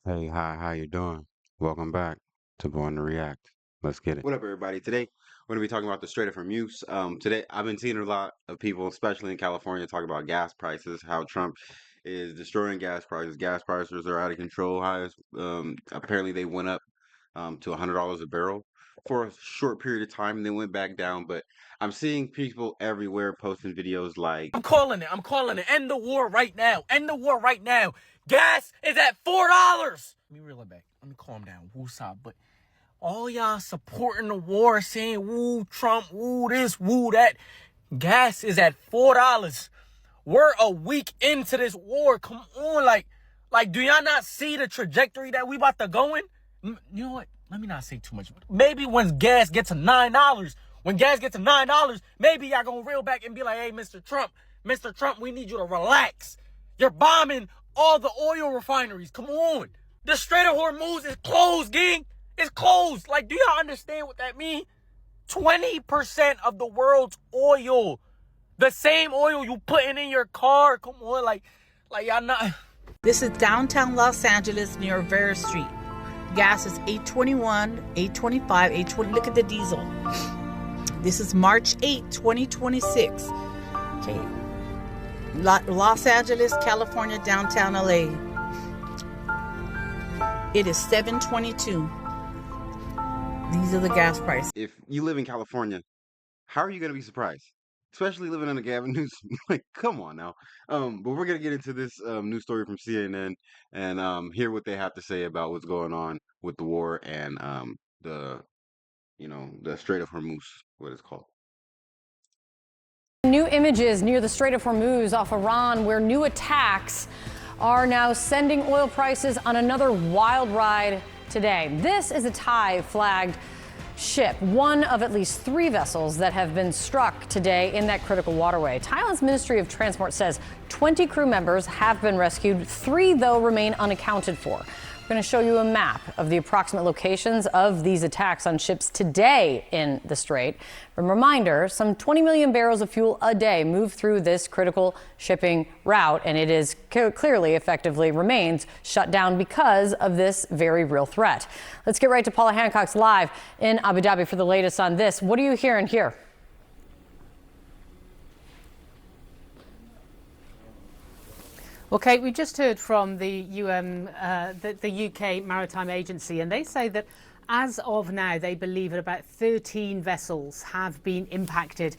Hey, hi, how you doing? Welcome back to Born to React. Let's get it. What up, everybody? Today we're going to be talking about the Strait of Hormuz. Today I've been seeing a lot of people, especially in California, talk about gas prices, how Trump is destroying gas prices. Gas prices are out of control. Highest, apparently they went up to $100 a barrel for a short period of time, and then went back down. But I'm seeing people everywhere posting videos like, I'm calling it. I'm calling it. End the war right now. End the war right now. Gas is at $4. Let me reel it back. Let me calm down. Woosah. But all y'all supporting the war, saying woo Trump, woo this, woo that. Gas is at $4. We're a week into this war. Come on, like, do y'all not see the trajectory that we about to go in? You know what? Let me not say too much. Maybe when gas gets to $9, maybe y'all gonna reel back and be like, hey, Mr. Trump, we need you to relax. You're bombing all the oil refineries. Come on. The Strait of Hormuz is closed, gang. It's closed. Like, do y'all understand what that means? 20% of the world's oil. The same oil you putting in your car. Come on, like y'all not. This is downtown Los Angeles near Vera Street. Gas is $8.21, $8.25, $8.20. Look at the diesel. This is March 8, 2026. Okay. Los Angeles, California, downtown LA. It is $7.22. These are the gas prices. if you live in California, how are you going to be surprised? Especially living under Gavin Newsom. Like, come on now. But we're gonna get into this news story from CNN and hear what they have to say about what's going on with the war and the the Strait of Hormuz, what it's called. New images near the Strait of Hormuz off Iran, where new attacks are now sending oil prices on another wild ride today. This is a Thai flagged ship, one of at least 3 vessels that have been struck today in that critical waterway. Thailand's Ministry of Transport says 20 crew members have been rescued. 3, though, remain unaccounted for. We're going to show you a map of the approximate locations of these attacks on ships today in the Strait. A reminder, some 20 million barrels of fuel a day move through this critical shipping route, and it is clearly effectively remains shut down because of this very real threat. Let's get right to Paula Hancock's live in Abu Dhabi for the latest on this. What are you hearing here? Well, Kate, we just heard from the UK Maritime Agency, and they say that as of now, they believe that about 13 vessels have been impacted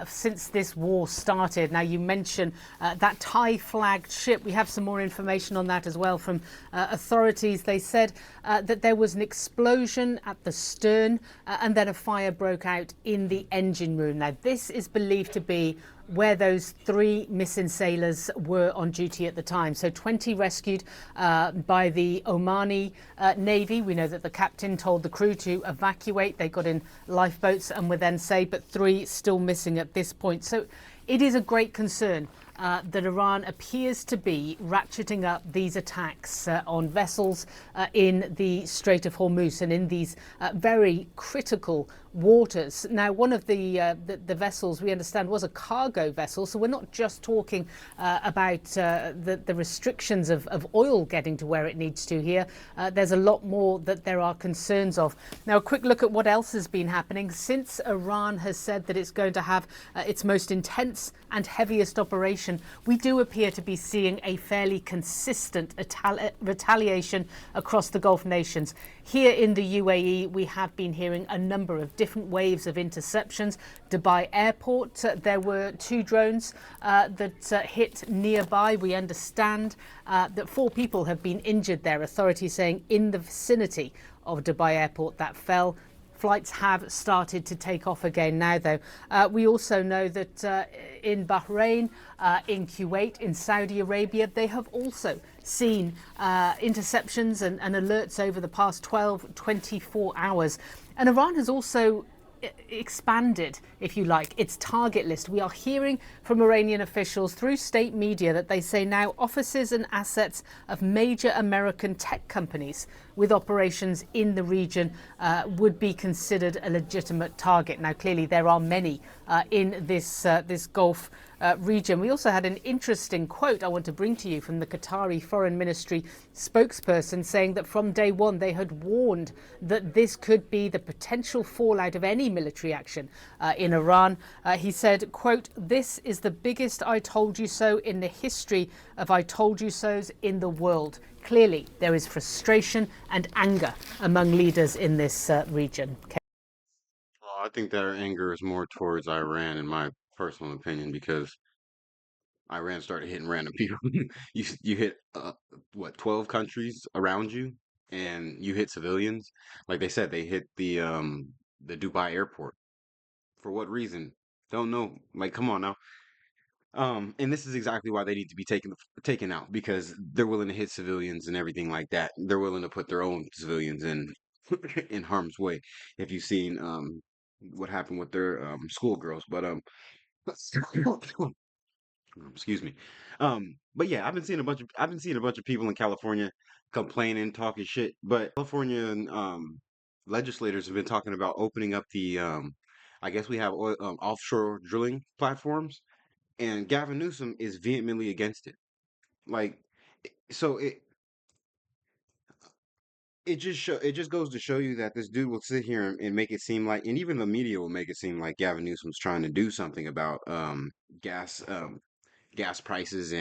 since this war started. Now, you mentioned that Thai-flagged ship. We have some more information on that as well from authorities. They said that there was an explosion at the stern and then a fire broke out in the engine room. Now, this is believed to be where those 3 missing sailors were on duty at the time. So 20 rescued by the Omani Navy. We know that the captain told the crew to evacuate. They got in lifeboats and were then saved, but 3 still missing at this point. So it is a great concern that Iran appears to be ratcheting up these attacks on vessels in the Strait of Hormuz and in these very critical waters. Now, one of the vessels we understand was a cargo vessel, so we're not just talking about the restrictions of oil getting to where it needs to here. There's a lot more that there are concerns of. Now, a quick look at what else has been happening since Iran has said that it's going to have its most intense and heaviest operation. We do appear to be seeing a fairly consistent retaliation across the Gulf nations. Here in the UAE, we have been hearing a number of different waves of interceptions. Dubai Airport, there were 2 drones that hit nearby. We understand that 4 people have been injured there, authorities saying in the vicinity of Dubai Airport that fell. Flights have started to take off again now, though. We also know that in Bahrain, in Kuwait, in Saudi Arabia, they have also seen interceptions and alerts over the past 24 hours. And Iran has also expanded, if you like, its target list. We are hearing from Iranian officials through state media that they say now offices and assets of major American tech companies with operations in the region would be considered a legitimate target. Now, clearly, there are many in this Gulf region. We also had an interesting quote I want to bring to you from the Qatari Foreign Ministry spokesperson saying that from day one they had warned that this could be the potential fallout of any military action in Iran. He said, quote, "This is the biggest I told you so in the history of I told you so's in the world." Clearly, there is frustration and anger among leaders in this region. Well, I think their anger is more towards Iran, in my personal opinion, because Iran started hitting random people. You hit what 12 countries around you, and you hit civilians. Like they said, they hit the Dubai airport. For what reason? Don't know. Like, come on now. And this is exactly why they need to be taken out because they're willing to hit civilians and everything like that. They're willing to put their own civilians in in harm's way. If you've seen what happened with their schoolgirls, but excuse me. But yeah, I've been seeing a bunch of people in California complaining, talking shit. But California legislators have been talking about opening up the I guess we have offshore drilling platforms, and Gavin Newsom is vehemently against it. Like, so it just goes to show you that this dude will sit here and make it seem like, and even the media will make it seem like Gavin Newsom's trying to do something about gas gas prices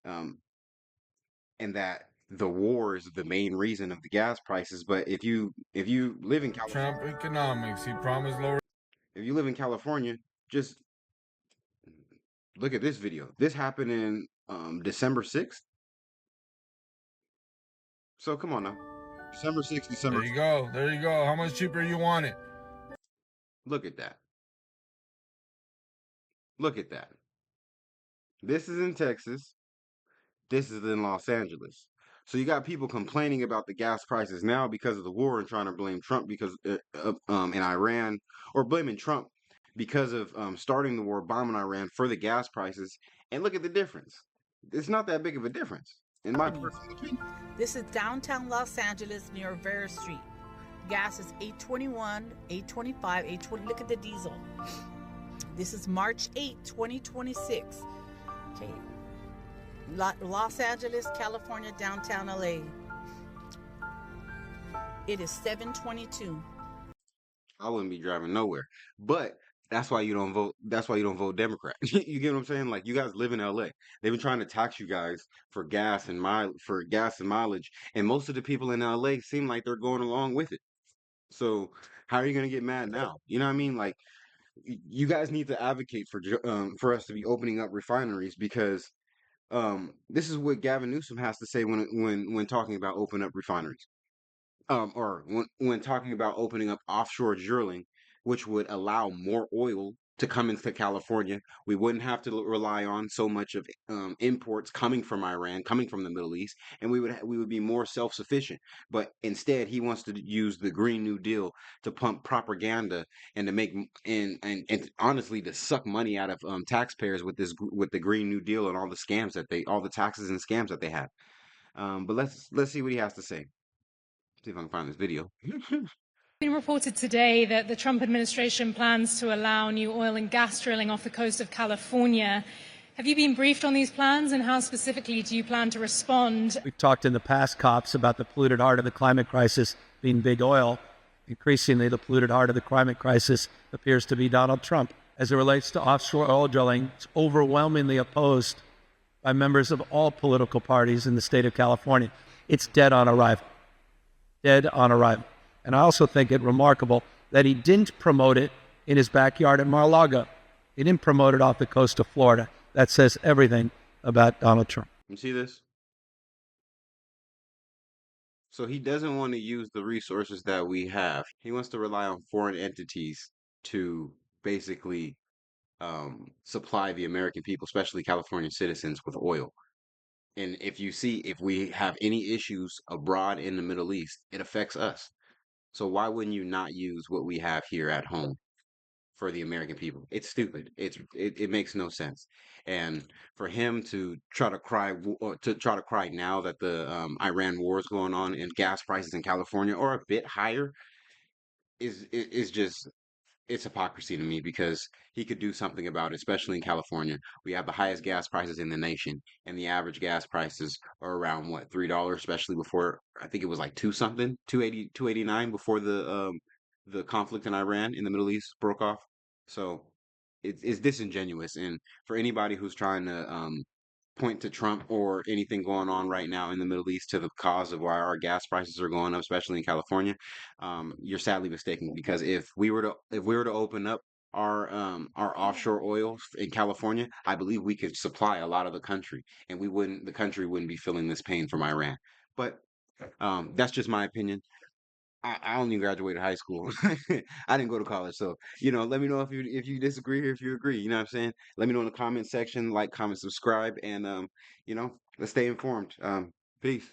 um and that the war is the main reason of the gas prices. But if you live in Trump California, economics. He promised lower. if you live in California, just look at this video. This happened in December 6th. So come on now. December 6th, There December. you go. There you go. How much cheaper you want it? Look at that. Look at that. This is in Texas. This is in Los Angeles. So you got people complaining about the gas prices now because of the war and trying to blame Trump because in Iran, or blaming Trump because of starting the war, bombing Iran for the gas prices. And look at the difference. It's not that big of a difference, in my personal opinion. This is downtown Los Angeles near Vera Street. Gas is $8.21, $8.25, $8.20. Look at the diesel. This is March 8, 2026. Okay. Los Angeles, California, downtown LA. It is 7:22. I wouldn't be driving nowhere. But that's why you don't vote. That's why you don't vote Democrat. You get what I'm saying? Like, you guys live in LA. They've been trying to tax you guys for gas and mileage, and most of the people in LA seem like they're going along with it. So how are you gonna get mad now? You know what I mean? Like, you guys need to advocate for us to be opening up refineries because this is what Gavin Newsom has to say when talking about opening up refineries, or when talking about opening up offshore drilling, which would allow more oil to come into California. We wouldn't have to rely on so much of imports coming from Iran, coming from the Middle East, and we would be more self-sufficient. But instead, he wants to use the Green New Deal to pump propaganda and to make and honestly to suck money out of taxpayers with with the Green New Deal and all the scams all the taxes and scams that they have. But let's see what he has to say. See if I can find this video. It's been reported today that the Trump administration plans to allow new oil and gas drilling off the coast of California. Have you been briefed on these plans, and how specifically do you plan to respond? We've talked in the past, COPs, about the polluted heart of the climate crisis being big oil. Increasingly, the polluted heart of the climate crisis appears to be Donald Trump. As it relates to offshore oil drilling, it's overwhelmingly opposed by members of all political parties in the state of California. It's dead on arrival. Dead on arrival. And I also think it remarkable that he didn't promote it in his backyard at Mar-a-Lago. He didn't promote it off the coast of Florida. That says everything about Donald Trump. You see this? So he doesn't want to use the resources that we have. He wants to rely on foreign entities to basically supply the American people, especially California citizens, with oil. And if we have any issues abroad in the Middle East, it affects us. So why wouldn't you not use what we have here at home for the American people? It's stupid. It makes no sense. And for him to try to cry now that the Iran war is going on and gas prices in California are a bit higher is just it's hypocrisy to me because he could do something about it, especially in California. We have the highest gas prices in the nation, and the average gas prices are around what, $3, especially before I think it was like two something, 280, 289 before the conflict in Iran in the Middle East broke off. So it's disingenuous, and for anybody who's trying to point to Trump or anything going on right now in the Middle East to the cause of why our gas prices are going up, especially in California, you're sadly mistaken. Because if we were to open up our offshore oil in California, I believe we could supply a lot of the country, and the country wouldn't be feeling this pain from Iran. But that's just my opinion. I only graduated high school. I didn't go to college, so let me know if you disagree or if you agree. You know what I'm saying? Let me know in the comment section. Like, comment, subscribe, and let's stay informed. Peace.